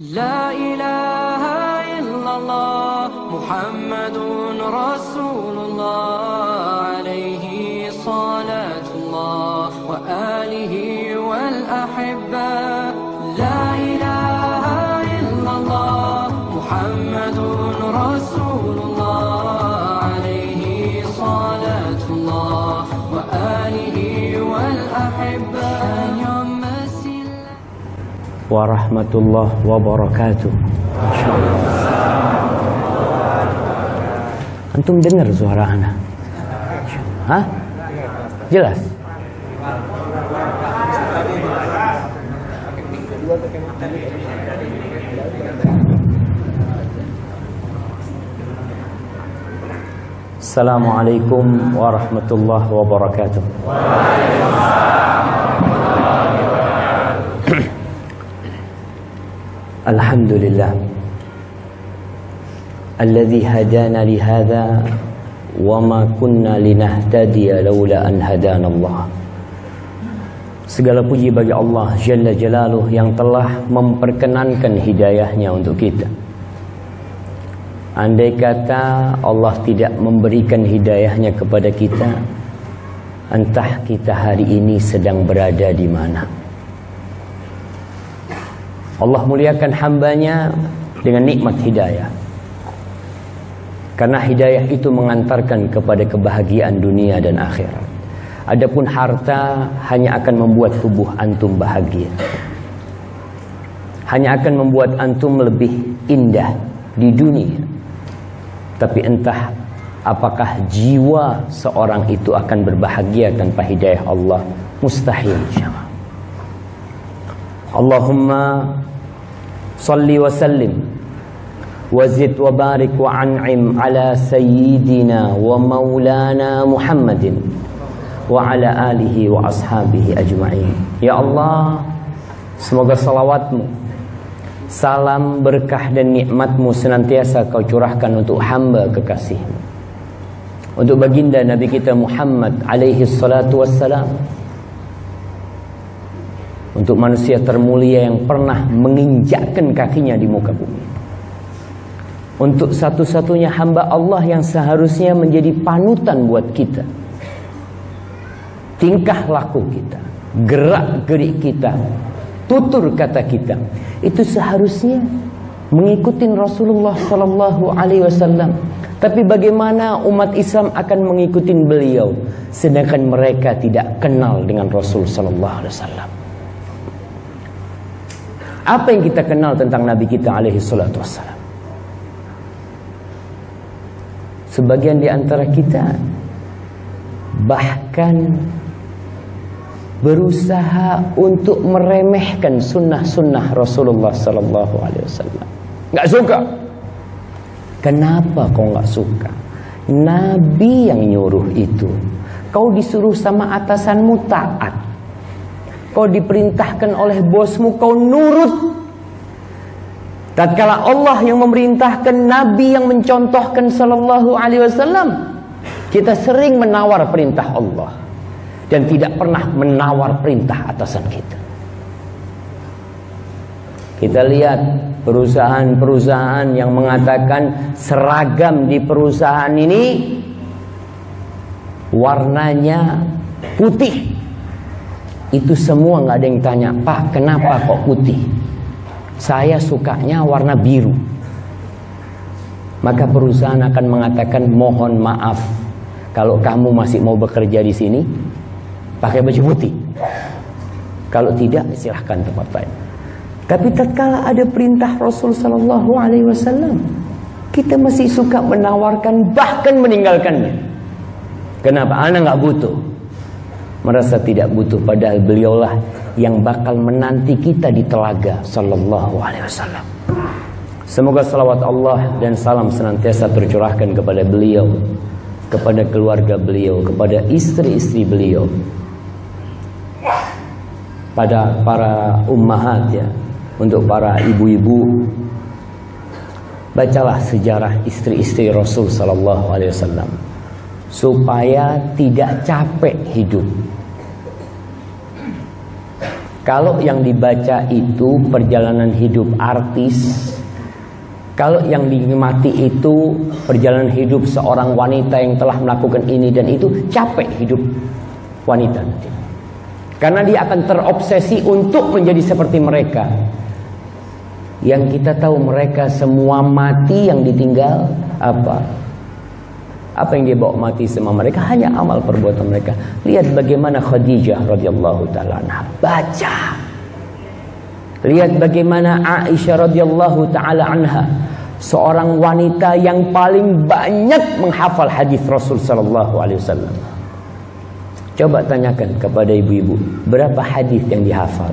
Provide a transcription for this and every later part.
لا إله إلا الله محمد رسول الله عليه صلاة الله وآله والأحبة لا إله إلا الله محمد رسول الله عليه صلاة الله وآله والأحبة warahmatullahi wabarakatuh. Antum dengar suara ana? Hah? Jelas? Assalamualaikum warahmatullahi wabarakatuh. Alhamdulillah alladzi hadana li hadza wa ma kunna linahtadiya laula an hadana Allah. Segala puji bagi Allah Jalla Jalaluh yang telah memperkenankan hidayahnya untuk kita. Andai kata Allah tidak memberikan hidayahnya kepada kita, entah kita hari ini sedang berada di mana. Allah muliakan hambanya dengan nikmat hidayah. Karena hidayah itu mengantarkan kepada kebahagiaan dunia dan akhirat. Adapun harta hanya akan membuat tubuh antum bahagia. Hanya akan membuat antum lebih indah di dunia. Tapi entah apakah jiwa seorang itu akan berbahagia tanpa hidayah Allah. Mustahil insyaallah. Allahumma salli wa sallim wa zid wa barik wa an'im ala sayyidina wa maulana Muhammadin wa ala alihi wa ashabihi ajma'in. Ya Allah, semoga salawatmu, salam, berkah dan nikmatmu senantiasa kau curahkan untuk hamba kekasihmu, untuk baginda Nabi kita Muhammad alaihi salatu wassalam, untuk manusia termulia yang pernah menginjakkan kakinya di muka bumi, untuk satu-satunya hamba Allah yang seharusnya menjadi panutan buat kita. Tingkah laku kita, gerak-gerik kita, tutur kata kita, itu seharusnya mengikuti Rasulullah sallallahu alaihi wasallam. Tapi bagaimana umat Islam akan mengikuti beliau sedangkan mereka tidak kenal dengan Rasul sallallahu alaihi wasallam? Apa yang kita kenal tentang Nabi kita alaihi salatu wassalam? Sebagian di antara kita bahkan berusaha untuk meremehkan sunnah-sunnah Rasulullah sallallahu alaihi wasallam. Nggak suka. Kenapa kau nggak suka? Nabi yang nyuruh itu. Kau disuruh sama atasanmu taat. Kau diperintahkan oleh bosmu, kau nurut. Tatkala Allah yang memerintahkan, Nabi yang mencontohkan sallallahu alaihi wasallam, kita sering menawar perintah Allah dan tidak pernah menawar perintah atasan kita. Kita lihat perusahaan-perusahaan yang mengatakan seragam di perusahaan ini warnanya putih. Itu semua nggak ada yang tanya, Pak, kenapa kok putih? Saya sukanya warna biru. Maka perusahaan akan mengatakan, mohon maaf, kalau kamu masih mau bekerja di sini, pakai baju putih. Kalau tidak, silahkan tempat lain. Tapi tatkala ada perintah Rasul sallallahu alaihi wasallam, kita masih suka menawarkan, bahkan meninggalkannya. Kenapa? Ana nggak butuh. Merasa tidak butuh, padahal beliaulah yang bakal menanti kita di telaga sallallahu alaihi wasallam. Semoga salawat Allah dan salam senantiasa tercurahkan kepada beliau, kepada keluarga beliau, kepada istri-istri beliau, pada para ummahat ya, untuk para ibu-ibu. Bacalah sejarah istri-istri Rasul sallallahu alaihi wasallam supaya tidak capek hidup. Kalau yang dibaca itu perjalanan hidup artis, kalau yang dinikmati itu perjalanan hidup seorang wanita yang telah melakukan ini dan itu, capek hidup wanita nanti. Karena dia akan terobsesi untuk menjadi seperti mereka. Yang kita tahu mereka semua mati, yang ditinggal apa? Apa yang dia bawa mati semua mereka? Hanya amal perbuatan mereka. Lihat bagaimana Khadijah radhiyallahu ta'ala anha baca. Lihat bagaimana Aisyah radhiyallahu ta'ala anha, seorang wanita yang paling banyak menghafal hadis Rasul sallallahu alaihi wasallam. Coba tanyakan kepada ibu-ibu, berapa hadis yang dihafal?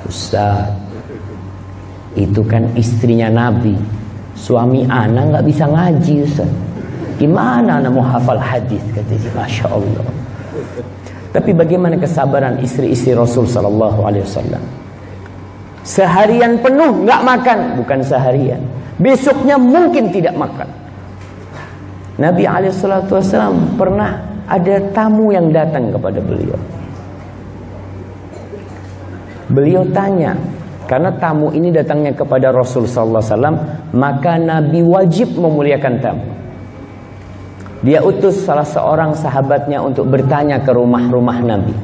Ustaz, itu kan istrinya Nabi, suami ana nggak bisa ngaji Ustaz. Gimana ana mau hafal hadis? Katanya, Masya Allah. Tapi bagaimana kesabaran istri-istri Rasul sallallahu alaihi wasallam? Seharian penuh nggak makan, bukan seharian. Besoknya mungkin tidak makan. Nabi alaihi salatu wasallam pernah ada tamu yang datang kepada beliau. Beliau tanya, karena tamu ini datangnya kepada Rasul sallallahu alaihi wasallam, maka Nabi wajib memuliakan tamu. Dia utus salah seorang sahabatnya untuk bertanya ke rumah-rumah Nabi,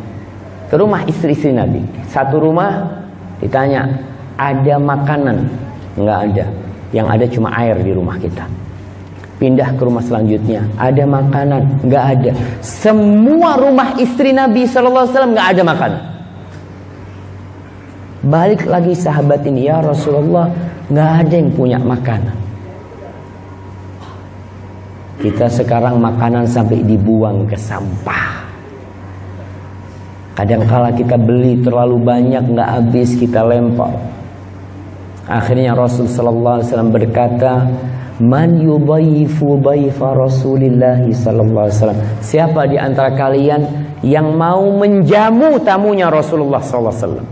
ke rumah istri-istri Nabi. Satu rumah ditanya, ada makanan? Enggak ada. Yang ada cuma air di rumah kita. Pindah ke rumah selanjutnya, ada makanan? Enggak ada. Semua rumah istri Nabi SAW enggak ada makanan. Balik lagi sahabat ini, ya Rasulullah, enggak ada yang punya makanan. Kita sekarang makanan sampai dibuang ke sampah. Kadangkala kita beli terlalu banyak, nggak habis, kita lempar. Akhirnya Rasul sallallahu alaihi wasallam berkata, "Man yudhaifu dhaifa Rasulillah sallallahu alaihi wasallam." Siapa di antara kalian yang mau menjamu tamunya Rasulullah sallallahu alaihi wasallam?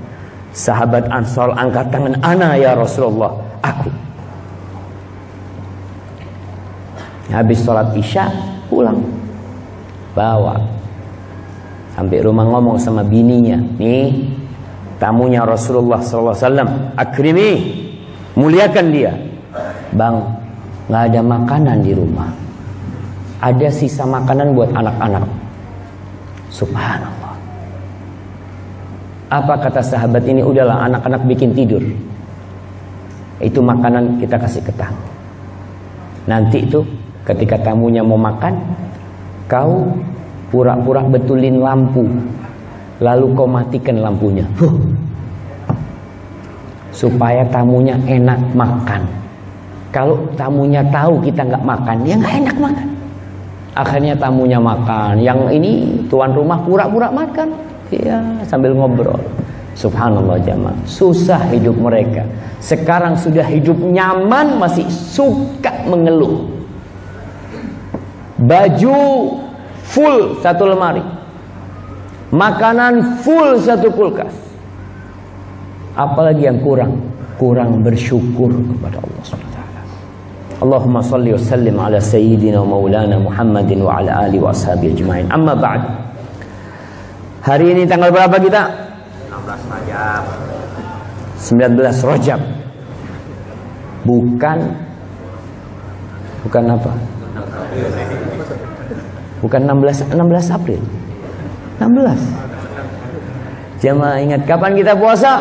Sahabat Ansar angkat tangan, "Ana ya Rasulullah, aku." Habis sholat isya pulang, bawa sampai rumah, ngomong sama bininya, nih tamunya Rasulullah SAW, akrimi, muliakan dia. Bang, nggak ada makanan di rumah, ada sisa makanan buat anak-anak. Subhanallah. Apa kata sahabat ini? Udahlah, anak-anak bikin tidur, itu makanan kita kasih ke tamu. Nanti itu ketika tamunya mau makan, kau pura-pura betulin lampu, lalu kau matikan lampunya, supaya tamunya enak makan. Kalau tamunya tahu kita nggak makan, ya nggak enak makan. Akhirnya tamunya makan, yang ini tuan rumah pura-pura makan, ya sambil ngobrol. Subhanallah jamaah, susah hidup mereka. Sekarang sudah hidup nyaman, masih suka mengeluh. Baju full satu lemari, makanan full satu kulkas. Apalagi yang kurang? Kurang bersyukur kepada Allah SWT. Allahumma salli wa sallim ala sayyidina wa maulana Muhammadin wa ala alihi wa ashabihi ajma'in. Amma ba'd. Hari ini tanggal berapa kita? 16 Rajab. 19 Rajab. Bukan apa? Bukan 16 April. 16. Jamaah ingat kapan kita puasa?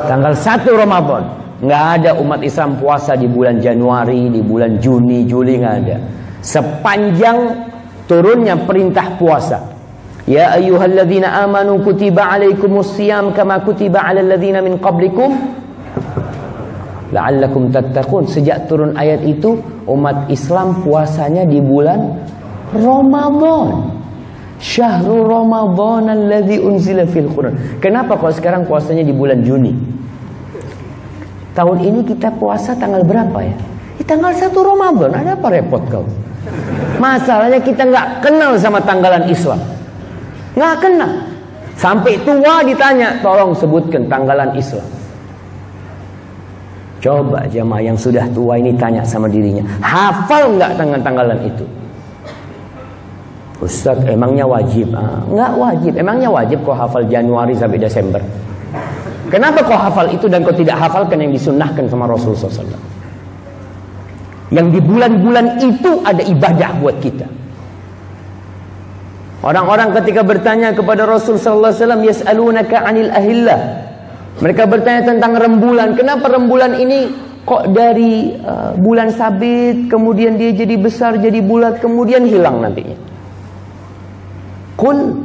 Tanggal 1 Ramadan. Nggak ada umat Islam puasa di bulan Januari, di bulan Juni, Juli, nggak ada. Sepanjang turunnya perintah puasa. Ya ayyuhalladzina amanu kutiba alaikumus shiyam kama kutiba alal ladzina min qablikum la'allakum tattaqun. Sejak turun ayat itu, umat Islam puasanya di bulan Ramadan. Syahrul Ramadan alladzi unzila fil Quran. Kenapa kalau sekarang puasanya di bulan Juni? Tahun ini kita puasa tanggal berapa ya? Di tanggal 1 Ramadan. Ada apa repot kau? Masalahnya kita nggak kenal sama tanggalan Islam. Nggak kenal. Sampai tua ditanya, tolong sebutkan tanggalan Islam. Coba jamaah yang sudah tua ini tanya sama dirinya, hafal nggak tanggalan itu? Ustaz, emangnya wajib? Enggak wajib. Emangnya wajib kau hafal Januari sampai Desember? Kenapa kau hafal itu dan kau tidak hafalkan yang disunnahkan sama Rasulullah SAW? Yang di bulan-bulan itu ada ibadah buat kita. Orang-orang ketika bertanya kepada Rasul sallallahu alaihi wasallam, yas'alunaka 'anil ahillah. Mereka bertanya tentang rembulan. Kenapa rembulan ini kok dari bulan sabit, kemudian dia jadi besar, jadi bulat, kemudian hilang nantinya? Qul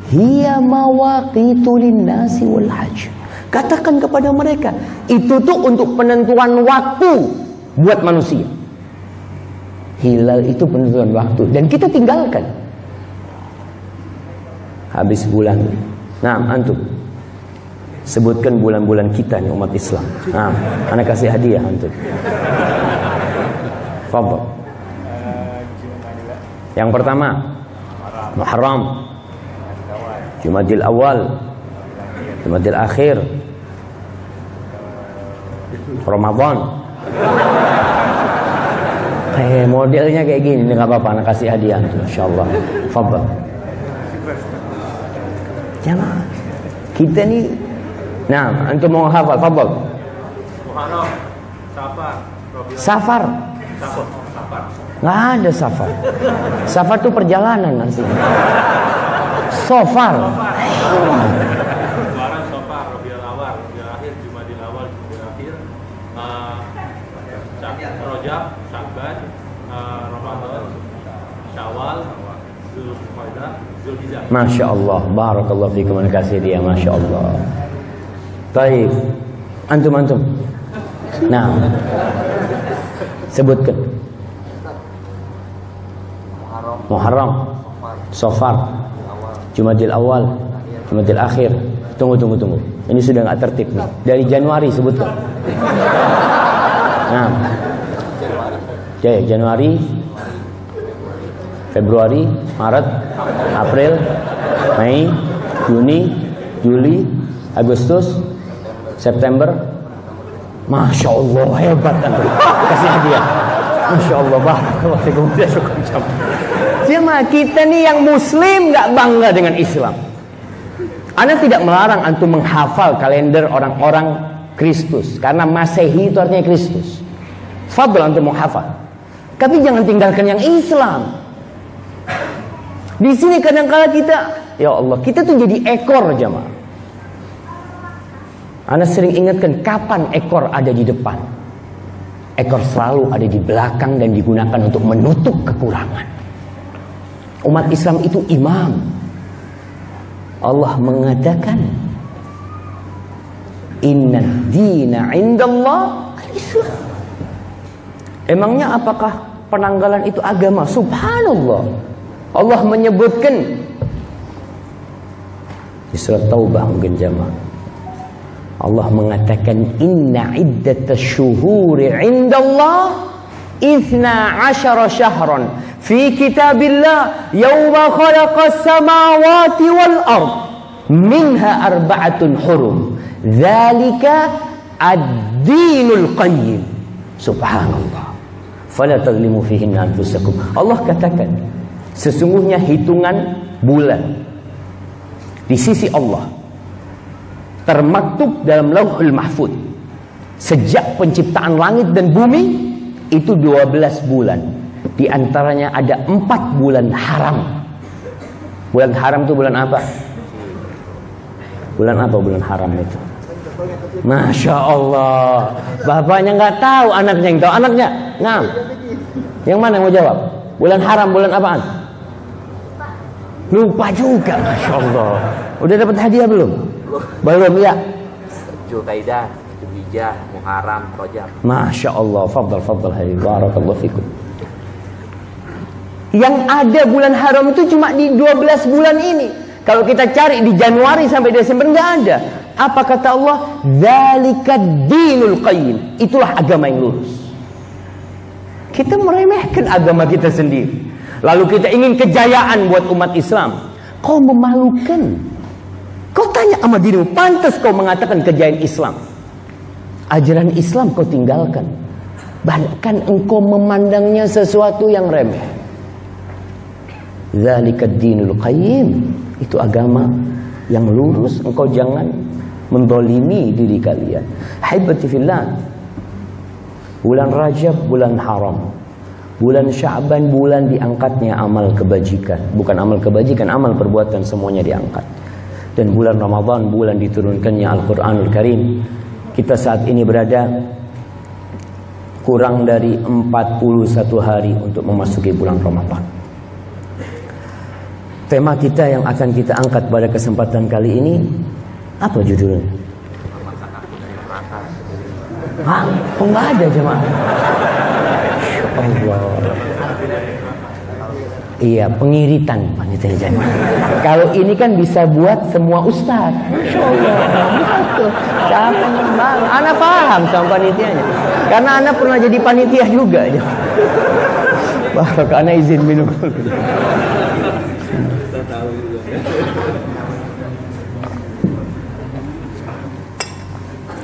hiya mawaqitu linnasi wal hajj. Katakan kepada mereka, itu tuh untuk penentuan waktu buat manusia. Hilal itu penentuan waktu dan kita tinggalkan. Habis bulan. Nah, antum sebutkan bulan-bulan kita nih umat Islam. Nah, ana kasih hadiah antum. Fadhal. Yang pertama Muharram, Jumadil Awal, Jumadil Akhir, Ramadan. Modelnya kayak gini, nggak apa-apa, nak kasih hadiah, insyaallah. Fadhal. Jamaah, kita nih, nah, antum mau hafal, fadhal. Muharram, Safar, Safar. Nggak ada safar. Safar itu perjalanan nanti. Sofar. Lebaran, Safar, Rabiul Awal, Rabiul Akhir, Jumadil Awal, Jumadil Akhir, Rajab, Sya'ban, Ramadan, Syawal, Zulqa'dah, Zulhijjah. Masya Allah, barakallahu fikum, terima kasih dia, masya Allah. Baik, antum. Nah, sebutkan. Muharram, Safar, Jumadil Awal, Jumadil Akhir. Tunggu. Ini sudah nggak tertib nih. Dari Januari sebutkan. Nah, Januari, Februari, Maret, April, Mei, Juni, Juli, Agustus, September. Masya Allah, hebat antum. Kasih hadiah. Masya Allah, barakallahu fikum. Jemaah kita nih yang muslim nggak bangga dengan Islam. Ana tidak melarang antum menghafal kalender orang-orang Kristus, karena Masehi itu artinya Kristus. Fadl antum menghafal. Tapi jangan tinggalkan yang Islam. Di sini kadang-kala kita, ya Allah, kita tuh jadi ekor jemaah. Ana sering ingatkan kapan ekor ada di depan. Ekor selalu ada di belakang dan digunakan untuk menutup kekurangan. Umat Islam itu imam. Allah mengatakan, Inna dina indallah al-Islam. Emangnya apakah penanggalan itu agama? Subhanallah. Allah menyebutkan di surat Taubah mungkin jamaah. Allah mengatakan, Inna iddatash syuhuri indallah 12 syahran fi kitabillah yawma khalaqas samawati wal ard minha arba'atun hurum dzalika ad-dinul qayyim. Subhanallah. Fala tadlimu fihinna anfusakum. Allah katakan, sesungguhnya hitungan bulan di sisi Allah termaktub dalam Lauhul Mahfuz sejak penciptaan langit dan bumi itu 12 bulan. Di antaranya ada 4 bulan haram. Bulan haram itu bulan apa? Bulan apa bulan haram itu? Masya Allah. Bapaknya nggak tahu, anaknya yang tahu. Anaknya, nah, yang mana yang mau jawab? Bulan haram bulan apaan? Lupa juga, Masya Allah. Udah dapat hadiah belum? Belum ya? Zulqa'dah, Zulhijjah, Muharram, Rajab. Masya Allah. Fadal hai. Barakallahu fikum. Yang ada bulan haram itu cuma di 12 bulan ini. Kalau kita cari di Januari sampai Desember nggak ada. Apa kata Allah? Dzalika dinul qayyim. Itulah agama yang lurus. Kita meremehkan agama kita sendiri. Lalu kita ingin kejayaan buat umat Islam. Kau memalukan. Kau tanya sama dirimu, pantas kau mengatakan kejayaan Islam. Ajaran Islam kau tinggalkan. Bahkan engkau memandangnya sesuatu yang remeh. Dzalikad dinul qayyim. Itu agama yang lurus. Engkau jangan mendolimi diri kalian. Haibati fillah, bulan Rajab bulan haram, bulan Sya'ban bulan diangkatnya amal kebajikan. Bukan amal kebajikan, amal perbuatan semuanya diangkat. Dan bulan Ramadan bulan diturunkannya Al-Quranul Karim. Kita saat ini berada kurang dari 41 hari untuk memasuki bulan Ramadan. Tema kita yang akan kita angkat pada kesempatan kali ini, apa judulnya? Hah? Oh, nggak ada jemaah. Allah. Iya, pengiritan panitia jemaah. Kalau ini kan bisa buat semua ustaz. Masya Allah. Siapa yang bang? Ana paham sama panitianya. Karena ana pernah jadi panitia juga. Bapak, ana izin minum.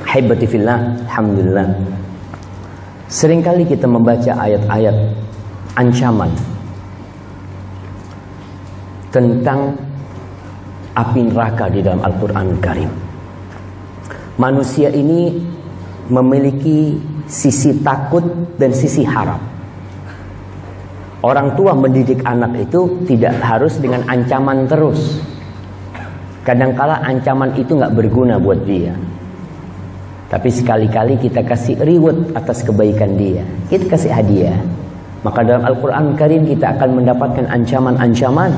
Haibati fillah, alhamdulillah. Seringkali kita membaca ayat-ayat ancaman tentang api neraka di dalam Al-Quran Karim. Manusia ini memiliki sisi takut dan sisi harap. Orang tua mendidik anak itu tidak harus dengan ancaman terus. Kadangkala ancaman itu nggak berguna buat dia. Tapi sekali-kali kita kasih reward atas kebaikan dia. Kita kasih hadiah. Maka dalam Al-Quran Karim kita akan mendapatkan ancaman-ancaman.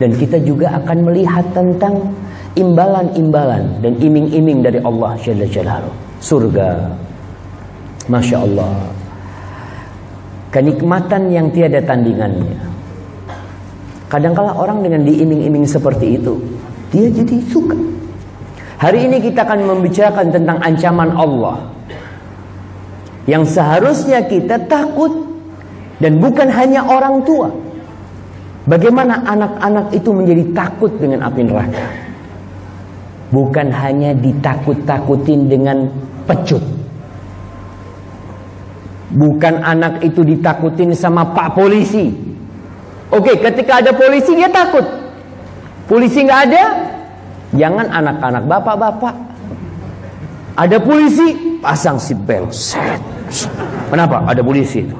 Dan kita juga akan melihat tentang imbalan-imbalan dan iming-iming dari Allah Jalla Jalaluhu. Surga. Masya Allah. Kenikmatan yang tiada tandingannya. Kadangkala orang dengan diiming-iming seperti itu, dia jadi suka. Hari ini kita akan membicarakan tentang ancaman Allah yang seharusnya kita takut, dan bukan hanya orang tua. Bagaimana anak-anak itu menjadi takut dengan api neraka? Bukan hanya ditakut-takutin dengan pecut. Bukan anak itu ditakutin sama Pak Polisi. Oke, ketika ada polisi dia takut. Polisi nggak ada, jangan anak-anak, bapak-bapak. Ada polisi, pasang seatbelt. Kenapa? Ada polisi itu.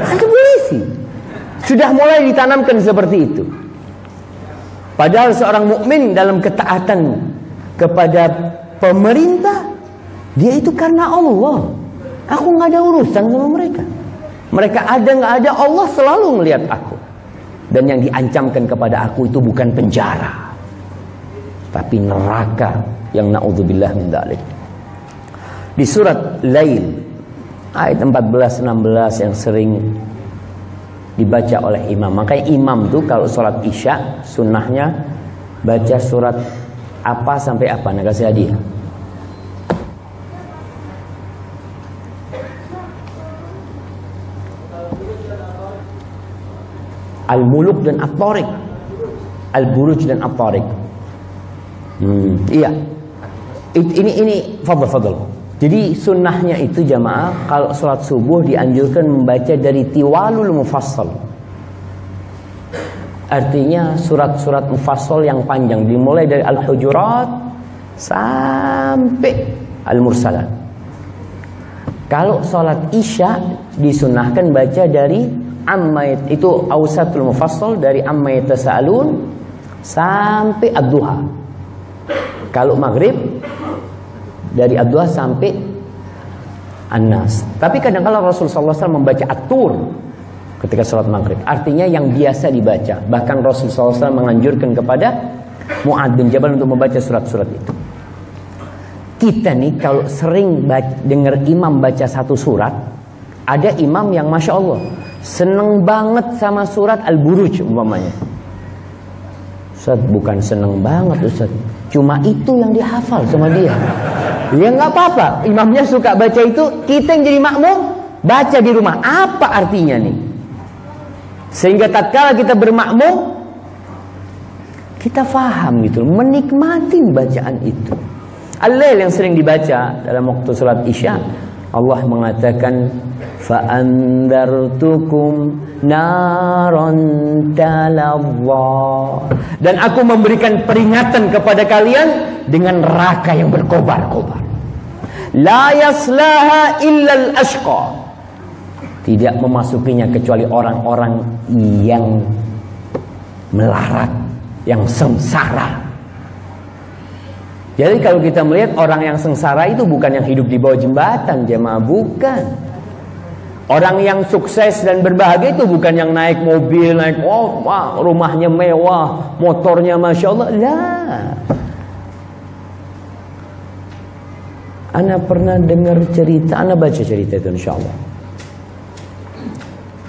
Ada polisi. Sudah mulai ditanamkan seperti itu. Padahal seorang mukmin dalam ketaatan kepada pemerintah, dia itu karena Allah. Aku nggak ada urusan sama mereka. Mereka ada nggak ada, Allah selalu melihat aku. Dan yang diancamkan kepada aku itu bukan penjara, tapi neraka yang na'udzubillah min dzalik. Di surat Lail ayat 14-16 yang sering dibaca oleh imam. Makanya imam tuh kalau sholat isya sunnahnya baca surat apa sampai apa. Nah, kasih hadiah. Al-Muluk dan At-Tariq, Al-Buruj dan At-Tariq. Iya. Ini fadl. Jadi sunnahnya itu jamaah kalau sholat subuh dianjurkan membaca dari Tiwalul Mufassal. Artinya surat-surat mufassal yang panjang, dimulai dari Al-Hujurat sampai Al-Mursalat. Kalau sholat isya disunnahkan baca dari Ammayat, itu Awsatul Mufassal, dari Amma Yatasaalun sampai Ad-Duha. Kalau maghrib dari Ad-Duha sampai An-Nas. Tapi kadang-kadang Rasulullah SAW membaca At-Tur ketika sholat maghrib. Artinya yang biasa dibaca. Bahkan Rasulullah SAW menganjurkan kepada Mu'adz bin Jabal untuk membaca surat-surat itu. Kita nih kalau sering dengar imam baca satu surat, ada imam yang Masya Allah seneng banget sama surat Al-Buruj umpamanya. Ustaz, bukan seneng banget Ustaz, cuma itu yang dihafal sama dia. Ya nggak apa-apa, imamnya suka baca itu, kita yang jadi makmum baca di rumah. Apa artinya nih? Sehingga tatkala kita bermakmum, kita faham gitu, menikmati bacaan itu. Al-Lail yang sering dibaca dalam waktu salat Isya, Allah mengatakan فَأَنذَرْتُكُمْ نَارًا تَلَظَّى. Dan aku memberikan peringatan kepada kalian dengan neraka yang berkobar-kobar. La yaslaha illal ashqa. Tidak memasukinya kecuali orang-orang yang melarat, yang sengsara. Jadi kalau kita melihat orang yang sengsara itu bukan yang hidup di bawah jembatan, jemaah, bukan. Orang yang sukses dan berbahagia itu bukan yang naik mobil, rumahnya mewah, motornya Masya Allah. Lah. Ana pernah dengar cerita, ana baca cerita itu insya Allah.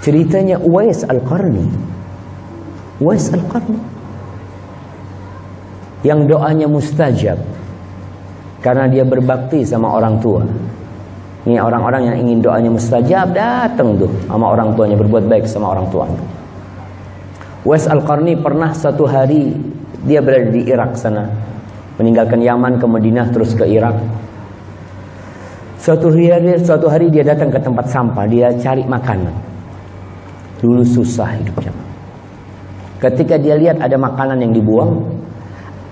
Ceritanya Uwais Al-Qarni. Uwais Al-Qarni yang doanya mustajab karena dia berbakti sama orang tua. Ini orang-orang yang ingin doanya mustajab datang tuh sama orang tuanya, berbuat baik sama orang tuanya. Uwais Al-Qarni pernah satu hari dia berada di Irak sana, meninggalkan Yaman ke Madinah terus ke Irak. Suatu hari dia datang ke tempat sampah, dia cari makanan. Dulu susah hidupnya. Ketika dia lihat ada makanan yang dibuang,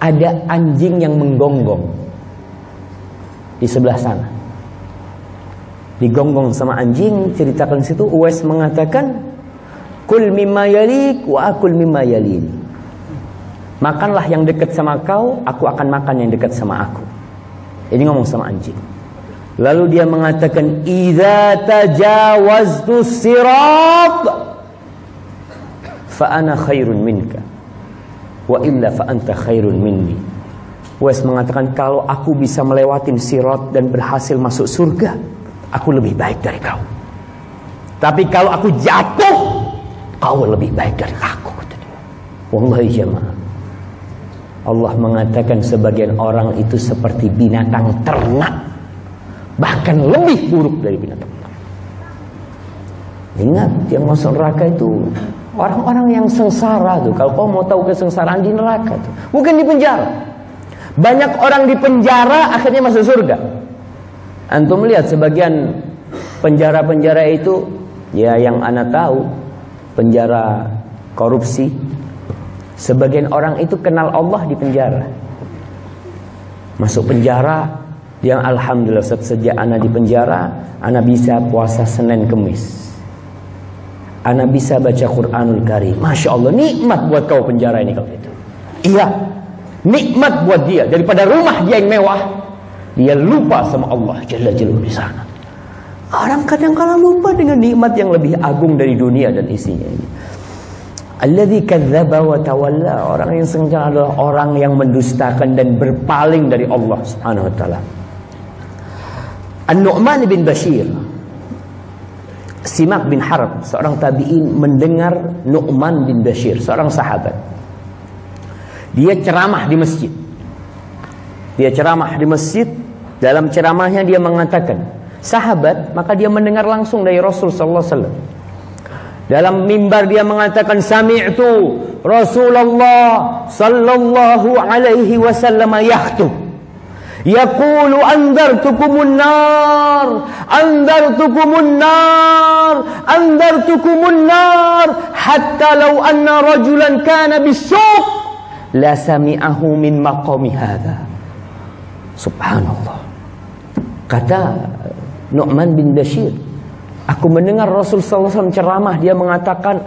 ada anjing yang menggonggong di sebelah sana. Digonggong sama anjing, ceritakan situ. Uwais mengatakan, "Kul mimma yalik wa akul mimma yalini." Makanlah yang dekat sama kau, aku akan makan yang dekat sama aku. Ini ngomong sama anjing. Lalu dia mengatakan, "Idza tajawaztu sirat fa ana khairun minka wa illa fa anta khairun minni." Uwais mengatakan, kalau aku bisa melewatin sirat dan berhasil masuk surga, aku lebih baik dari kau. Tapi kalau aku jatuh, kau lebih baik dari aku, kata dia. Wallahi jemaah, Allah mengatakan sebagian orang itu seperti binatang ternak, bahkan lebih buruk dari binatang ternak. Ingat, yang masuk neraka itu orang-orang yang sengsara tuh. Kalau kau mau tahu kesengsaraan, di neraka tuh, bukan di penjara. Banyak orang di penjara akhirnya masuk surga. Antum lihat sebagian penjara-penjara itu, ya yang ana tahu, penjara korupsi. Sebagian orang itu kenal Allah di penjara. Masuk penjara, yang alhamdulillah sejak ana di penjara, ana bisa puasa Senin Kemis. Ana bisa baca Quranul Karim. Masya Allah, nikmat buat kau penjara ini kalau itu. Iya, nikmat buat dia. Daripada rumah dia yang mewah, dia lupa sama Allah Jalla Jalaluhu di sana. Orang kadang-kadang lupa dengan nikmat yang lebih agung dari dunia dan isinya ini. Alladzi kadzdzaba wa tawalla. Orang yang sengsara adalah orang yang mendustakan dan berpaling dari Allah Subhanahu wa taala. An-Nu'man bin Bashir, Simak bin Harb, seorang tabi'in, mendengar Nu'man bin Bashir, seorang sahabat. Dia ceramah di masjid. Dalam ceramahnya dia mengatakan, sahabat, maka dia mendengar langsung dari Rasul sallallahu alaihi wasallam. Dalam mimbar dia mengatakan, sami'tu Rasulullah sallallahu alaihi wasallam yakhutub yaqulu andartukumun nar hatta law anna rajulan kana bis-suq la sami'ahu min maqami hadha. Subhanallah. Kata Nu'man bin Bashir, aku mendengar Rasul sallallahu alaihi wasallam ceramah, dia mengatakan,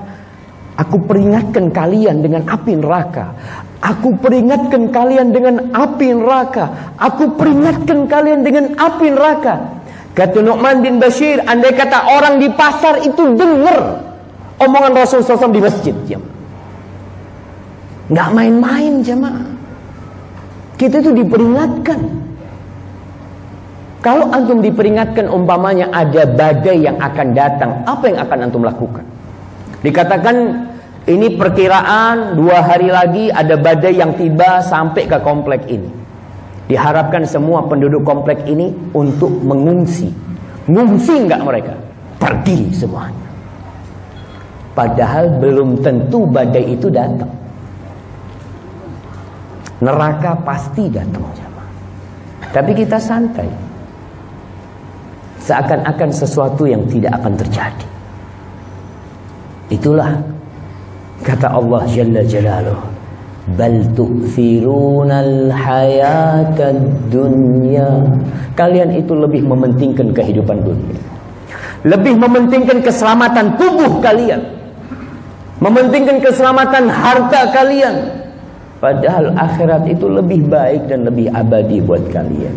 aku peringatkan kalian dengan api neraka. Aku peringatkan kalian dengan api neraka. Aku peringatkan kalian dengan api neraka. Kata Nu'man bin Bashir, andai kata orang di pasar itu dengar omongan Rasul SAW di masjid, nggak main-main jemaah. Kita itu diperingatkan. Kalau antum diperingatkan umpamanya ada badai yang akan datang, apa yang akan antum lakukan? Dikatakan ini perkiraan 2 hari lagi ada badai yang tiba sampai ke komplek ini. Diharapkan semua penduduk komplek ini untuk mengungsi. Ngungsi enggak mereka? Pergi semuanya. Padahal belum tentu badai itu datang. Neraka pasti datang. Tapi kita santai. seakan-akan sesuatu yang tidak akan terjadi. Itulah kata Allah Jalla Jalaluhu, bal tu'thirunal hayatad dunya. Kalian itu lebih mementingkan kehidupan dunia, lebih mementingkan keselamatan tubuh kalian, mementingkan keselamatan harta kalian. Padahal akhirat itu lebih baik dan lebih abadi buat kalian.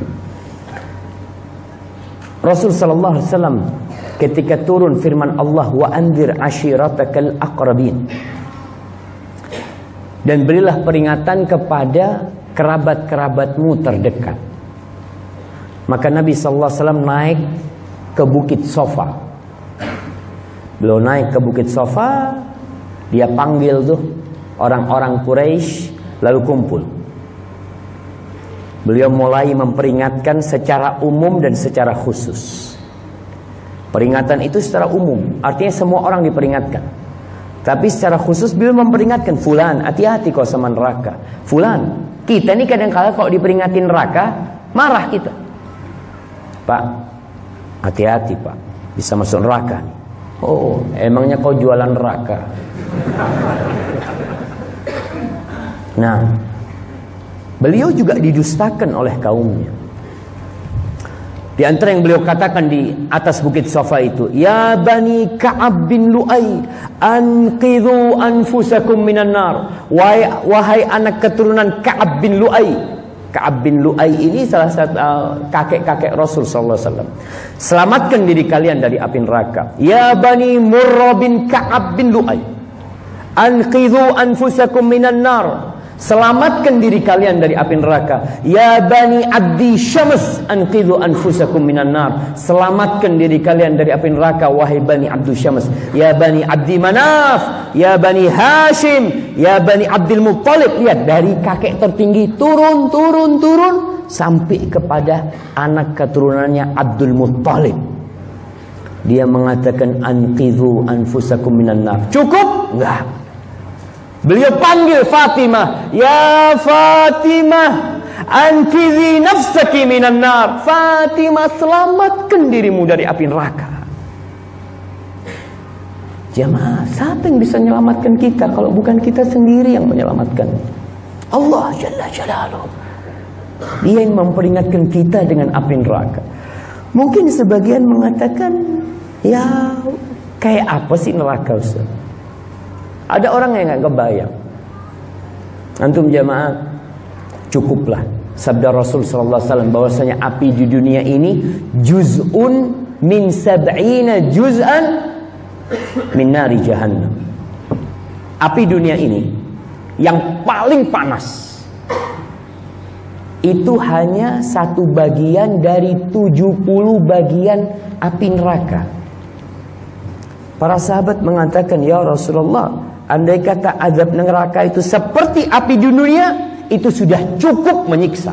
Rasul sallallahu alaihi wasallam ketika turun firman Allah, wa anzir ashiratakal aqrabin, dan berilah peringatan kepada kerabat-kerabatmu terdekat. Maka Nabi sallallahu alaihi wasallam naik ke Bukit Sofa. Beliau naik ke Bukit Sofa, dia panggil tuh orang-orang Quraisy, lalu kumpul. Beliau mulai memperingatkan secara umum dan secara khusus. Peringatan itu secara umum, artinya semua orang diperingatkan. Tapi secara khusus beliau memperingatkan, fulan, hati-hati kau sama neraka. Fulan, kita ini kadang-kadang kalau diperingatin neraka, marah kita. Pak, hati-hati pak, bisa masuk neraka nih. Oh, emangnya kau jualan neraka? Nah, beliau juga didustakan oleh kaumnya. Di antara yang beliau katakan di atas Bukit Sofa itu, ya bani Ka'ab bin Lu'ay, anqidhu anfusakum minan nar. Wahai anak keturunan Ka'ab bin Lu'ay. Ka'ab bin Lu'ay ini salah satu kakek-kakek Rasul sallallahu alaihi wasallam. Selamatkan diri kalian dari api neraka. Ya bani Murrah bin Ka'ab bin Lu'ay, anqidhu anfusakum minan nar. Selamatkan diri kalian dari api neraka. Ya bani Abdi Syams, anqidhu anfusakum minan nar. Selamatkan diri kalian dari api neraka, wahai bani Abdi Syams. Ya bani Abdi Manaf, ya bani Hashim, ya bani Abdul Muttalib. Lihat, dari kakek tertinggi turun sampai kepada anak keturunannya Abdul Muttalib. Dia mengatakan anqidhu anfusakum minan nar. Cukup? Enggak. Beliau panggil Fatimah, ya Fatimah, anqidhi nafsaki minan nar. Fatimah, selamatkan dirimu dari api neraka. Jamaah, siapa yang bisa menyelamatkan kita kalau bukan kita sendiri yang menyelamatkan? Allah Jalla Jalaluhu. Dia yang memperingatkan kita dengan api neraka. Mungkin sebagian mengatakan, ya kayak apa sih neraka Ustaz? Ada orang yang nggak kebayang. Antum jamaah, cukuplah sabda Rasul sallallahu alaihi wasallam bahwasanya api di dunia ini juz'un min sab'ina juz'an min nari jahannam. Api dunia ini yang paling panas itu hanya satu bagian dari 70 bagian api neraka. Para sahabat mengatakan, ya Rasulullah, andai kata azab neraka itu seperti api di dunia, itu sudah cukup menyiksa.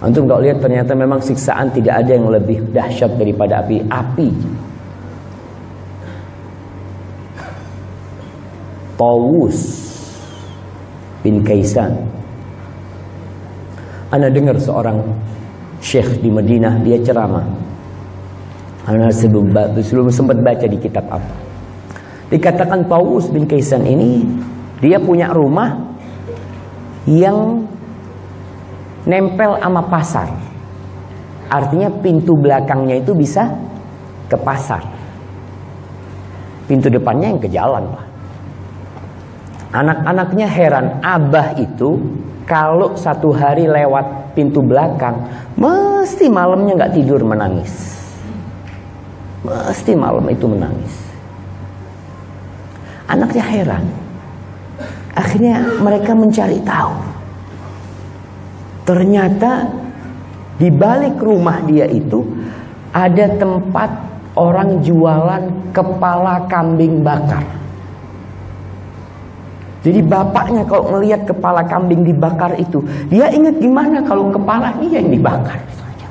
Antum kalau lihat ternyata memang siksaan tidak ada yang lebih dahsyat daripada api. Tawus bin Kaisan. Ana dengar seorang syekh di Madinah, dia ceramah. Ana sebelum sempat baca di kitab apa. Dikatakan Tawus bin Kaisan ini, dia punya rumah yang nempel sama pasar. Artinya pintu belakangnya itu bisa ke pasar. Pintu depannya yang ke jalan lah. Anak-anaknya heran, abah itu kalau satu hari lewat pintu belakang, mesti malamnya nggak tidur menangis. Mesti malam itu menangis. Anaknya heran. Akhirnya mereka mencari tahu. Ternyata di balik rumah dia itu ada tempat orang jualan kepala kambing bakar. Jadi bapaknya kalau ngelihat kepala kambing dibakar itu, dia ingat gimana kalau kepala dia yang dibakar saja.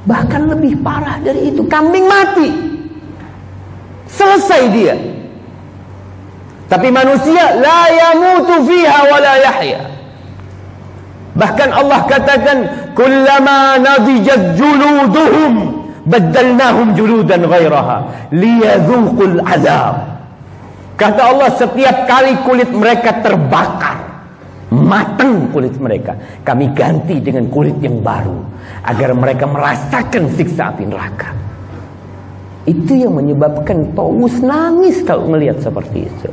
Bahkan lebih parah dari itu, kambing mati, selesai dia. Tapi manusia la yamutu fiha wa la yahya. Bahkan Allah katakan kullama nadijat juluduhum baddalnahum juludan ghairaha liyadhuqul azab. Kata Allah, setiap kali kulit mereka terbakar, matang kulit mereka, kami ganti dengan kulit yang baru agar mereka merasakan siksa api neraka. Itu yang menyebabkan Taus nangis kalau melihat seperti itu.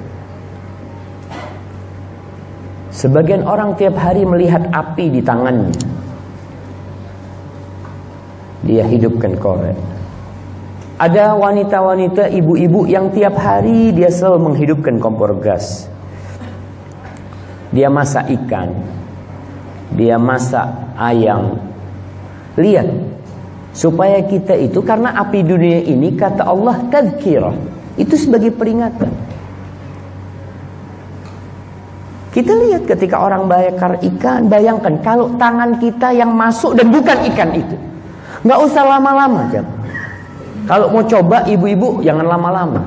Sebagian orang tiap hari melihat api di tangannya, dia hidupkan korek. Ada wanita-wanita, ibu-ibu yang tiap hari dia selalu menghidupkan kompor gas. Dia masak ikan, dia masak ayam. Lihat, supaya kita itu, karena api dunia ini kata Allah tazkirah, itu sebagai peringatan. Kita lihat ketika orang bakar ikan, bayangkan kalau tangan kita yang masuk dan bukan ikan itu. Nggak usah lama-lama, jam. Kalau mau coba ibu-ibu jangan lama-lama.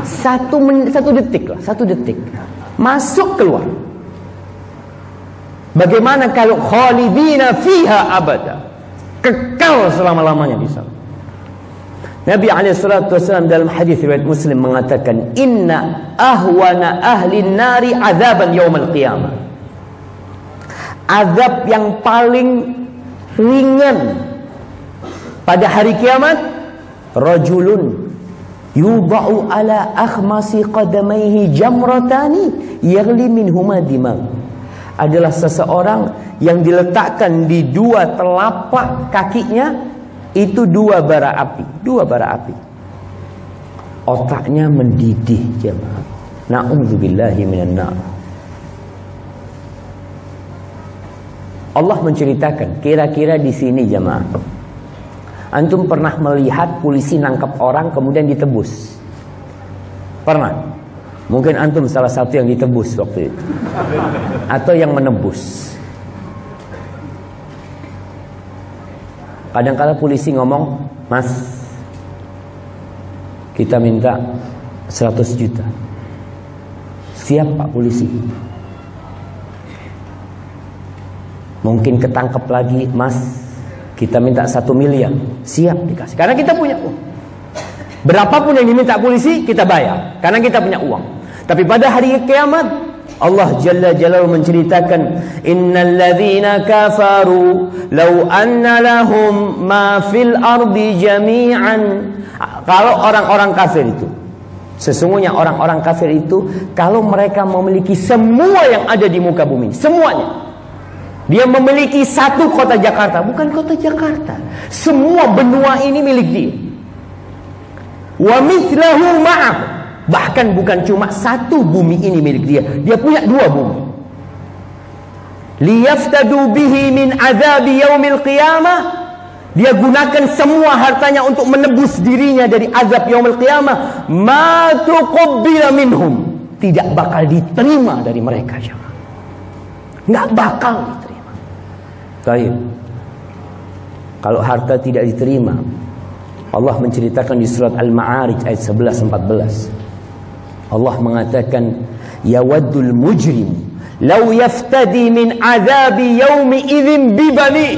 1 detik lah, 1 detik. Masuk keluar. Bagaimana kalau khalidina fiha abada? Kekal selama-lamanya di sana. Nabi SAW dalam hadis riwayat Muslim mengatakan, inna ahwana ahli nari azaban yaumal qiyamah. Azab yang paling ringan pada hari kiamat, rajulun yudha'u ala akhmasi qadamaihi jamratani yaghli minhuma dimag. Adalah seseorang yang diletakkan di 2 telapak kakinya itu 2 bara api, 2 bara api. Otaknya mendidih, jemaah. Na'udzubillahi minan nar. Allah menceritakan, kira-kira di sini jemaah, antum pernah melihat polisi nangkap orang kemudian ditebus? Pernah? Mungkin antum salah satu yang ditebus waktu itu, atau yang menebus. Kadang-kala polisi ngomong, mas, kita minta 100 juta. Siap pak polisi. Mungkin ketangkep lagi, mas, kita minta 1 miliar. Siap dikasih, karena kita punya uang. Berapapun yang diminta polisi kita bayar, karena kita punya uang. Tapi pada hari kiamat Allah Jalla Jalaluhu menceritakan, innal ladzina kafaru law anna lahum ma fil ardi jami'an. Kalau orang-orang kafir itu, sesungguhnya orang-orang kafir itu, kalau mereka memiliki semua yang ada di muka bumi, semuanya. Dia memiliki 1 kota Jakarta, bukan kota Jakarta, semua benua ini milik dia. Wa mithlahu ma'ah, bahkan bukan cuma 1 bumi ini milik dia, dia punya 2 bumi. Liyaftadu bihi min azabi yaumil qiyamah, dia gunakan semua hartanya untuk menebus dirinya dari azab yaumil qiyamah. Ma tuqabbila minhum, tidak bakal diterima dari mereka, nggak bakal diterima. Baik. Kalau harta tidak diterima, Allah menceritakan di surat Al-Ma'arij ayat 11-14. Allah mengatakan, yawaddul mujrim law yaftadi min azabi yaumi idzin bibani.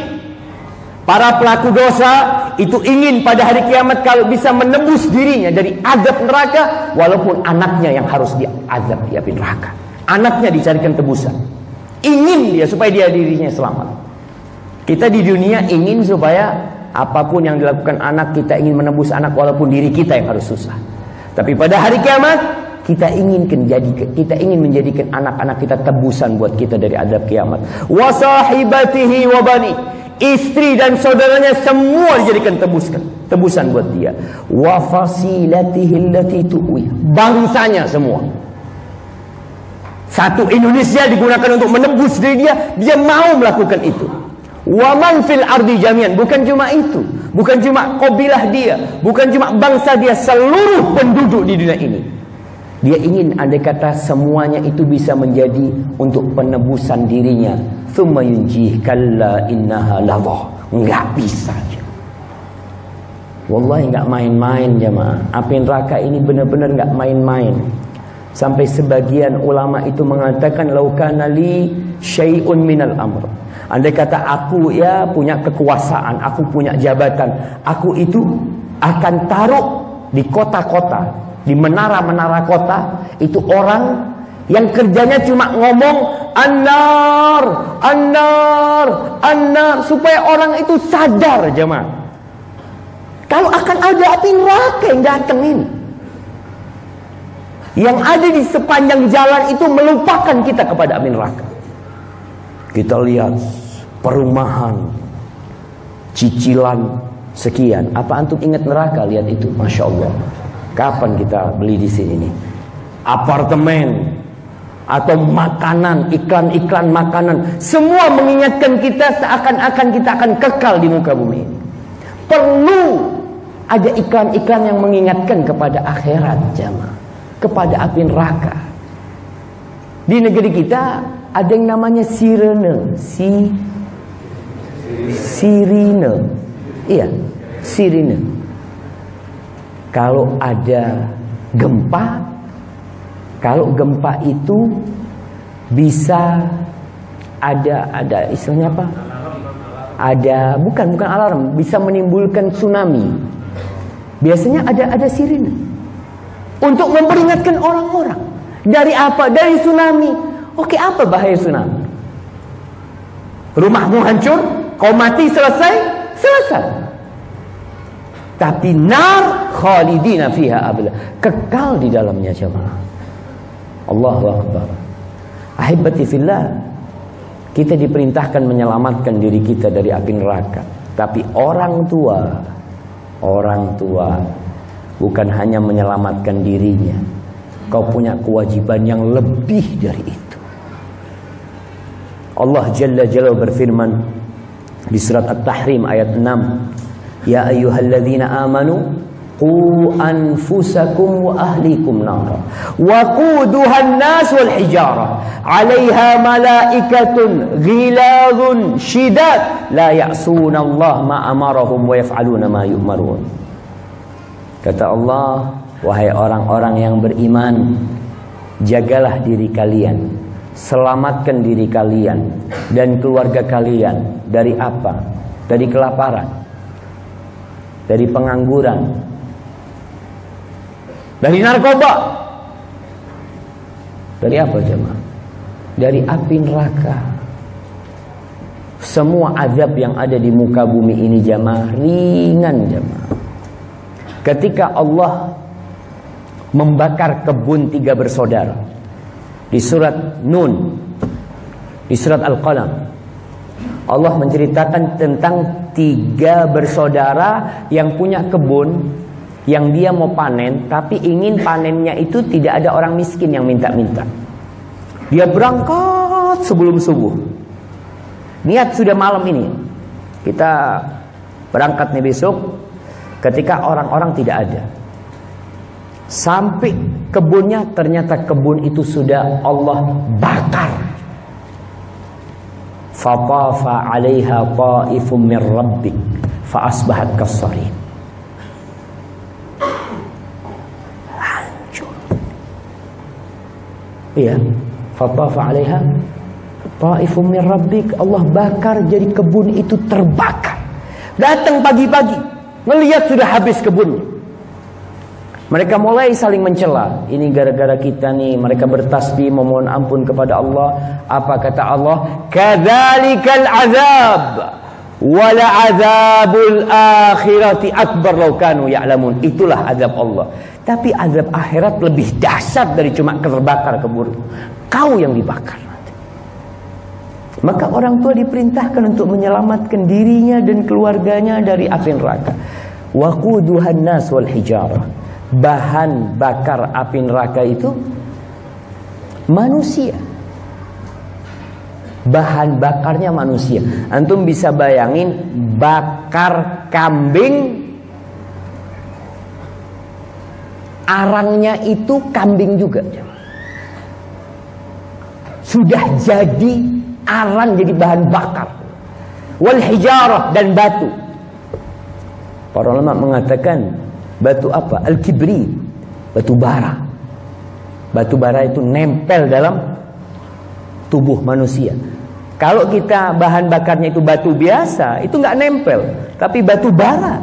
Para pelaku dosa itu ingin pada hari kiamat kalau bisa menebus dirinya dari azab neraka, walaupun anaknya yang harus diazab di api neraka. Anaknya dicarikan tebusan. Ingin dia supaya dirinya selamat. Kita di dunia ingin supaya apapun yang dilakukan anak, kita ingin menebus anak walaupun diri kita yang harus susah. Tapi pada hari kiamat kita ingin menjadikan anak-anak kita tebusan buat kita dari azab kiamat. Wa sahibatihi wa bani, istri dan saudaranya semua dijadikan tebusan buat dia. Wa fasilatihi allati tuwi, bangsanya semua. Satu Indonesia digunakan untuk menebus diri dia mau melakukan itu. Wa man fil ardi jami'an, bukan cuma itu, bukan cuma kabilah dia, bukan cuma bangsa dia, seluruh penduduk di dunia ini. Dia ingin andai kata semuanya itu bisa menjadi untuk penebusan dirinya. Tsumma yunjih kalla innaha ladha. Enggak bisa. Wallahi enggak main-main jemaah. Api neraka ini benar-benar enggak main-main. Sampai sebagian ulama itu mengatakan, law kana li syai'un minal amr Andai kata aku ya punya kekuasaan, aku punya jabatan, aku itu akan taruh di kota-kota, di menara-menara kota, itu orang yang kerjanya cuma ngomong an-nar, an-nar, an-nar, supaya orang itu sadar jemaah. Kalau akan ada api neraka yang datang ini. Yang ada di sepanjang jalan itu melupakan kita kepada api neraka. Kita lihat perumahan, cicilan sekian. Apa antum ingat neraka? Lihat itu, masya Allah. Kapan kita beli di sini nih? Apartemen atau makanan, iklan-iklan makanan, semua mengingatkan kita seakan-akan kita akan kekal di muka bumi ini. Perlu ada iklan-iklan yang mengingatkan kepada akhirat jamaah, kepada api neraka. Di negeri kita ada yang namanya sirene, sirine. Iya, sirine. Kalau ada gempa, kalau gempa itu bisa ada istilahnya apa? Ada bukan alarm, bisa menimbulkan tsunami. Biasanya ada sirine untuk memperingatkan orang-orang. Dari apa? Dari tsunami. Oke, apa bahaya tsunami? Rumahmu hancur, kau mati, selesai. Tapi nar khalidina fiha abada, kekal di dalamnya jemaah. Allahu Akbar. Ahibati fillah, kita diperintahkan menyelamatkan diri kita dari api neraka. Tapi orang tua bukan hanya menyelamatkan dirinya, kau punya kewajiban yang lebih dari itu. Allah Jalla Jalla berfirman di surat At-Tahrim ayat 6, Ya ayyuhalladzina amanu qu anfusakum wa ahlikum nara wa quduhan nas wal hijara 'alaiha malaikatun ghilazun shidad la ya'suna Allah ma amarahum wa yaf'aluna ma yu'marun. Kata Allah, wahai orang-orang yang beriman, jagalah diri kalian, selamatkan diri kalian dan keluarga kalian dari apa? Dari kelaparan, dari pengangguran, dari narkoba. Dari apa jemaah? Dari api neraka. Semua azab yang ada di muka bumi ini jemaah ringan jemaah. Ketika Allah membakar kebun 3 bersaudara di surat Nun, di surat Al-Qalam, Allah menceritakan tentang 3 bersaudara yang punya kebun, yang dia mau panen, tapi ingin panennya itu tidak ada orang miskin yang minta-minta. Dia berangkat sebelum subuh. Niat sudah malam ini, kita berangkat nih besok, ketika orang-orang tidak ada. Sampai kebunnya, ternyata kebun itu sudah Allah bakar. Fatafa 'alaiha ta'ifum min rabbik fa asbahat kas-sarim. Hancur. Iya, fatafa 'alaiha ta'ifum min rabbik, Allah bakar, jadi kebun itu terbakar. Datang pagi-pagi, melihat sudah habis kebunnya. Mereka mulai saling mencela. Ini gara-gara kita nih. Mereka bertasbih memohon ampun kepada Allah. Apa kata Allah? Kadzalikal azab wala azabul akhirati akbar law kanu ya'lamun. Itulah azab Allah. Tapi azab akhirat lebih dahsyat dari cuma terbakar kebun. Kau yang dibakar. Maka orang tua diperintahkan untuk menyelamatkan dirinya dan keluarganya dari api neraka. Waquduhan nas wal hijarah. Bahan bakar api neraka itu manusia. Bahan bakarnya manusia. Antum bisa bayangin bakar kambing, arangnya itu kambing juga. Sudah jadi arang, jadi bahan bakar. Wal hijarah, dan batu. Para ulama mengatakan batu apa? Al-kibri, batu bara. Batu bara itu nempel dalam tubuh manusia. Kalau kita bahan bakarnya itu batu biasa, itu nggak nempel. Tapi batu bara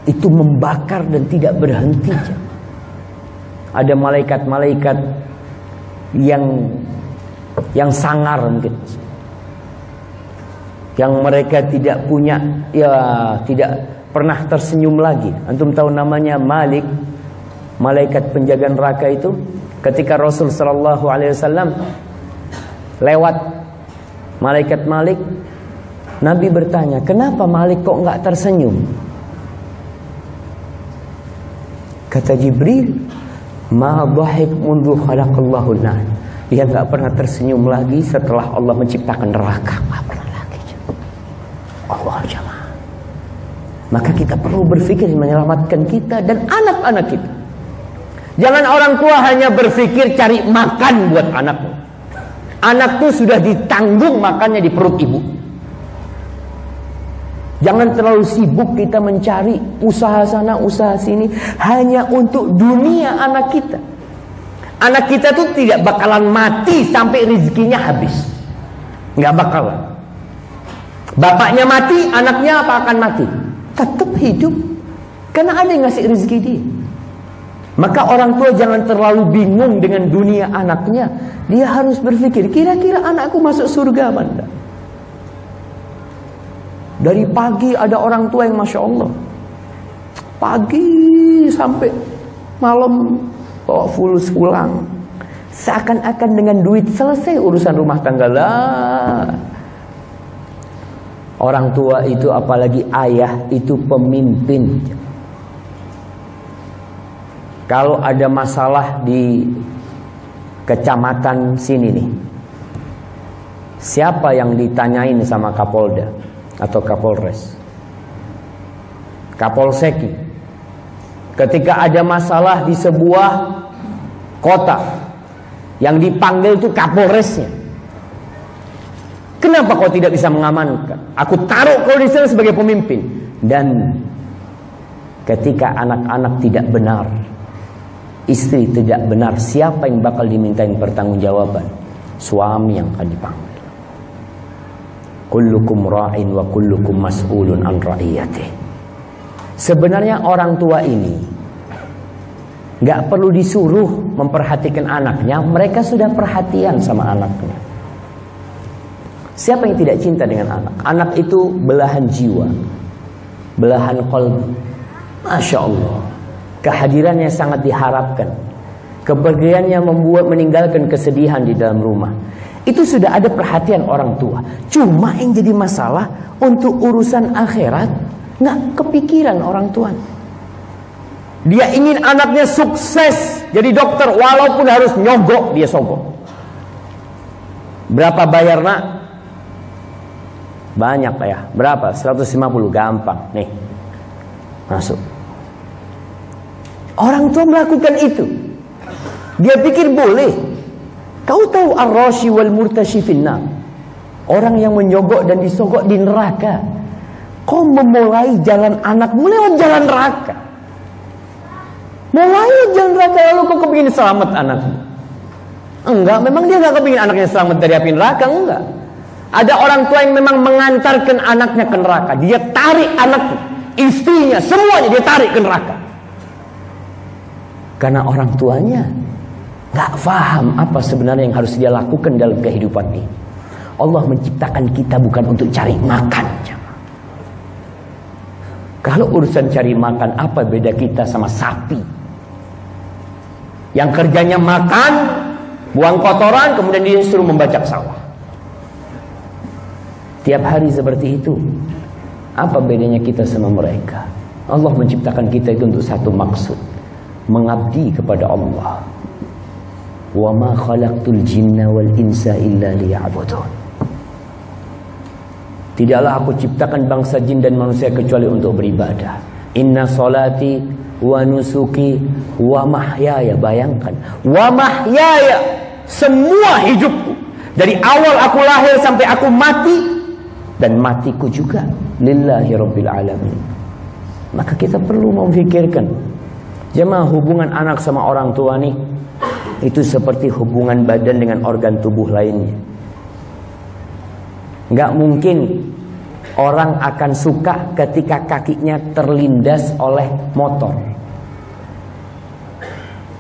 itu membakar dan tidak berhenti. Ada malaikat-malaikat yang sangar mungkin, yang mereka tidak punya, tidak pernah tersenyum lagi. Antum tahu namanya Malik, malaikat penjaga neraka itu. Ketika Rasul sallallahu alaihi wasallam lewat malaikat Malik, Nabi bertanya, kenapa Malik kok nggak tersenyum? Kata Jibril, ma dhahik mundu khalaqallahu nar. Dia nggak pernah tersenyum lagi setelah Allah menciptakan neraka. Nggak pernah lagi. Allah jamaah. Maka kita perlu berpikir menyelamatkan kita dan anak-anak kita. Jangan orang tua hanya berpikir cari makan buat anaknya. Anak itu sudah ditanggung makannya di perut ibu. Jangan terlalu sibuk kita mencari usaha sana, usaha sini hanya untuk dunia anak kita. Anak kita tuh tidak bakalan mati sampai rezekinya habis. Nggak bakalan. Bapaknya mati, anaknya apa akan mati? Tetap hidup. Karena ada yang ngasih rezeki dia. Maka orang tua jangan terlalu bingung dengan dunia anaknya. Dia harus berpikir, kira-kira anakku masuk surga apa enggak? Dari pagi ada orang tua yang Masya Allah, pagi sampai malam bawa fulus pulang, seakan-akan dengan duit selesai urusan rumah tangga lah. Orang tua itu, apalagi ayah, itu pemimpin. Kalau ada masalah di kecamatan sini nih, siapa yang ditanyain sama Kapolda atau Kapolres? Kapolseki. Ketika ada masalah di sebuah kota, yang dipanggil itu Kapolresnya. Kenapa kau tidak bisa mengamankan? Aku taruh kau di sana sebagai pemimpin. Dan ketika anak-anak tidak benar, istri tidak benar, siapa yang bakal dimintain pertanggungjawaban? Suami yang akan dipanggil. Kullukum ra'in wa kullukum mas'ulun an ra'iyatih. Sebenarnya orang tua ini gak perlu disuruh memperhatikan anaknya, mereka sudah perhatian sama anaknya. Siapa yang tidak cinta dengan anak? Anak itu belahan jiwa, belahan qalbi. Masya Allah, kehadirannya sangat diharapkan. Kepergiannya meninggalkan kesedihan di dalam rumah. Itu sudah ada perhatian orang tua. Cuma yang jadi masalah untuk urusan akhirat, nggak kepikiran orang tua. Dia ingin anaknya sukses jadi dokter, walaupun harus nyogok, dia sogok. Berapa bayar nak? Banyak ya. Berapa? 150, gampang. Nih, masuk. Orang tua melakukan itu. Dia pikir boleh. Kau tahu ar-rashi wal murtashi finnar, orang yang menyogok dan disogok di neraka. Kau memulai jalan anakmu lewat jalan neraka. Mulai jalan neraka, lalu kau kepingin selamat anakmu? Enggak, memang dia enggak kepingin anaknya selamat dari api neraka, enggak. Ada orang tua yang memang mengantarkan anaknya ke neraka. Dia tarik anaknya, istrinya, semuanya dia tarik ke neraka. Karena orang tuanya gak paham apa sebenarnya yang harus dia lakukan dalam kehidupan ini. Allah menciptakan kita bukan untuk cari makan. Kalau urusan cari makan, apa beda kita sama sapi yang kerjanya makan, buang kotoran, kemudian dia suruh membajak sawah. Tiap hari seperti itu. Apa bedanya kita sama mereka? Allah menciptakan kita itu untuk satu maksud, mengabdi kepada Allah. Wa ma khalaqtul jinna wal insa illa liya'budun. Tidaklah aku ciptakan bangsa jin dan manusia kecuali untuk beribadah. Inna salati wa nusuki wa mahyaya. Bayangkan, wa mahyaya, semua hidupku dari awal aku lahir sampai aku mati, dan matiku juga lillahi rabbil alamin. Maka kita perlu memfikirkan, jemaah, hubungan anak sama orang tua nih, itu seperti hubungan badan dengan organ tubuh lainnya. Nggak mungkin orang akan suka ketika kakinya terlindas oleh motor.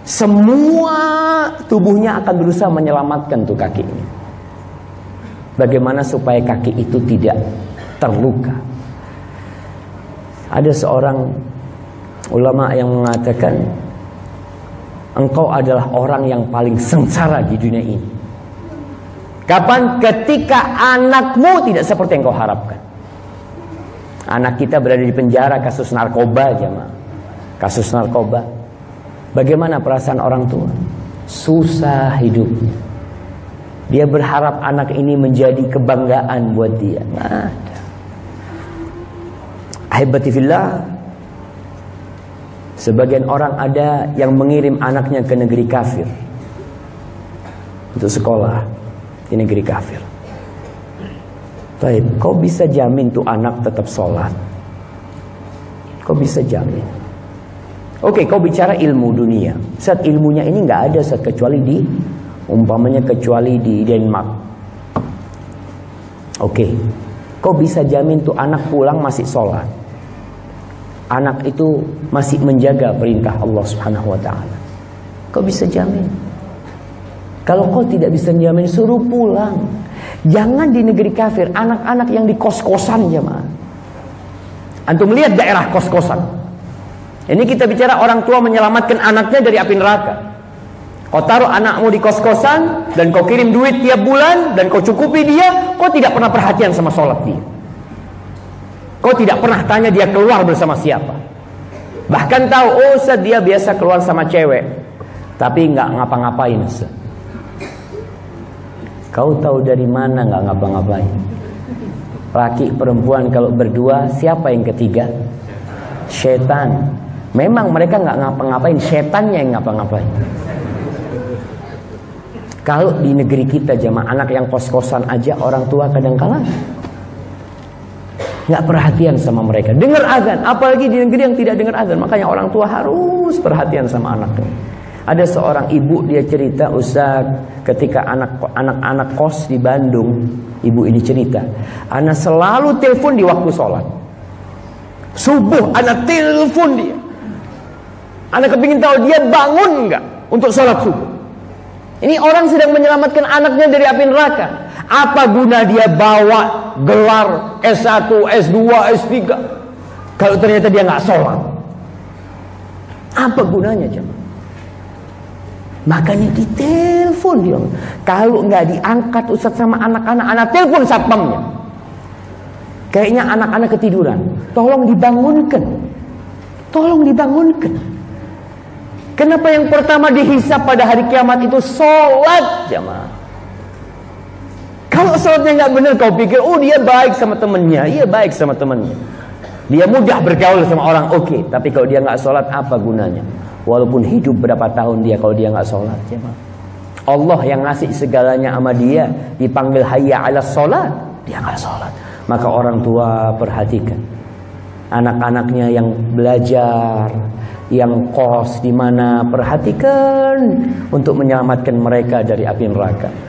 Semua tubuhnya akan berusaha menyelamatkan tuh kakinya. Bagaimana supaya kaki itu tidak terluka? Ada seorang ulama yang mengatakan, engkau adalah orang yang paling sengsara di dunia ini. Kapan? Ketika anakmu tidak seperti yang kau harapkan. Anak kita berada di penjara kasus narkoba, jemaah. Kasus narkoba. Bagaimana perasaan orang tua? Susah hidupnya. Dia berharap anak ini menjadi kebanggaan buat dia. Nggak ada. Ahibati fillah, sebagian orang ada yang mengirim anaknya ke negeri kafir untuk sekolah di negeri kafir. Baik, kau bisa jamin tuh anak tetap sholat? Kau bisa jamin? Oke, kau bicara ilmu dunia. Saat ilmunya ini nggak ada saat kecuali di, umpamanya kecuali di Denmark. Oke, kau bisa jamin tuh anak pulang masih sholat? Anak itu masih menjaga perintah Allah Subhanahu wa ta'ala? Kau bisa jamin? Kalau kau tidak bisa menjamin, suruh pulang. Jangan di negeri kafir, anak-anak yang di kos-kosan, jemaah. Antum lihat daerah kos-kosan. Ini kita bicara orang tua menyelamatkan anaknya dari api neraka. Kau taruh anakmu di kos-kosan dan kau kirim duit tiap bulan dan kau cukupi dia, kau tidak pernah perhatian sama sholat dia. Kau tidak pernah tanya dia keluar bersama siapa. Bahkan tahu, oh Ustaz, dia biasa keluar sama cewek, tapi nggak ngapa-ngapain, Ustaz. Kau tahu dari mana nggak ngapa-ngapain? Laki perempuan kalau berdua, siapa yang ketiga? Setan. Memang mereka nggak ngapa-ngapain, setannya yang ngapa-ngapain. Kalau di negeri kita jamaah, anak yang kos-kosan aja orang tua kadang-kala nggak perhatian sama mereka. Dengar azan, apalagi di negeri yang tidak dengar azan. Makanya orang tua harus perhatian sama anaknya. Ada seorang ibu, dia cerita, Ustaz, ketika anak-anak kos di Bandung, ibu ini cerita, anak selalu telepon di waktu sholat. Subuh, anak telepon dia. Anak kepingin tahu dia bangun nggak untuk sholat subuh. Ini orang sedang menyelamatkan anaknya dari api neraka. Apa guna dia bawa gelar S1, S2, S3 kalau ternyata dia nggak sholat? Apa gunanya, jemaah? Makanya ditelepon dia. Kalau nggak diangkat Ustaz sama anak-anak, anak telepon satpamnya. Kayaknya anak-anak ketiduran. Tolong dibangunkan. Tolong dibangunkan. Kenapa yang pertama dihisab pada hari kiamat itu sholat, jamaah? Kalau sholatnya nggak benar, kau pikir, oh dia baik sama temennya. Iya, baik sama temennya. Dia mudah bergaul sama orang, oke. Tapi kalau dia nggak sholat, apa gunanya? Walaupun hidup berapa tahun dia, kalau dia nggak sholat, jemaah. Allah yang ngasih segalanya sama dia, dipanggil hayya 'alas sholat, dia nggak sholat. Maka orang tua perhatikan anak-anaknya yang belajar, yang kos di mana, perhatikan untuk menyelamatkan mereka dari api neraka.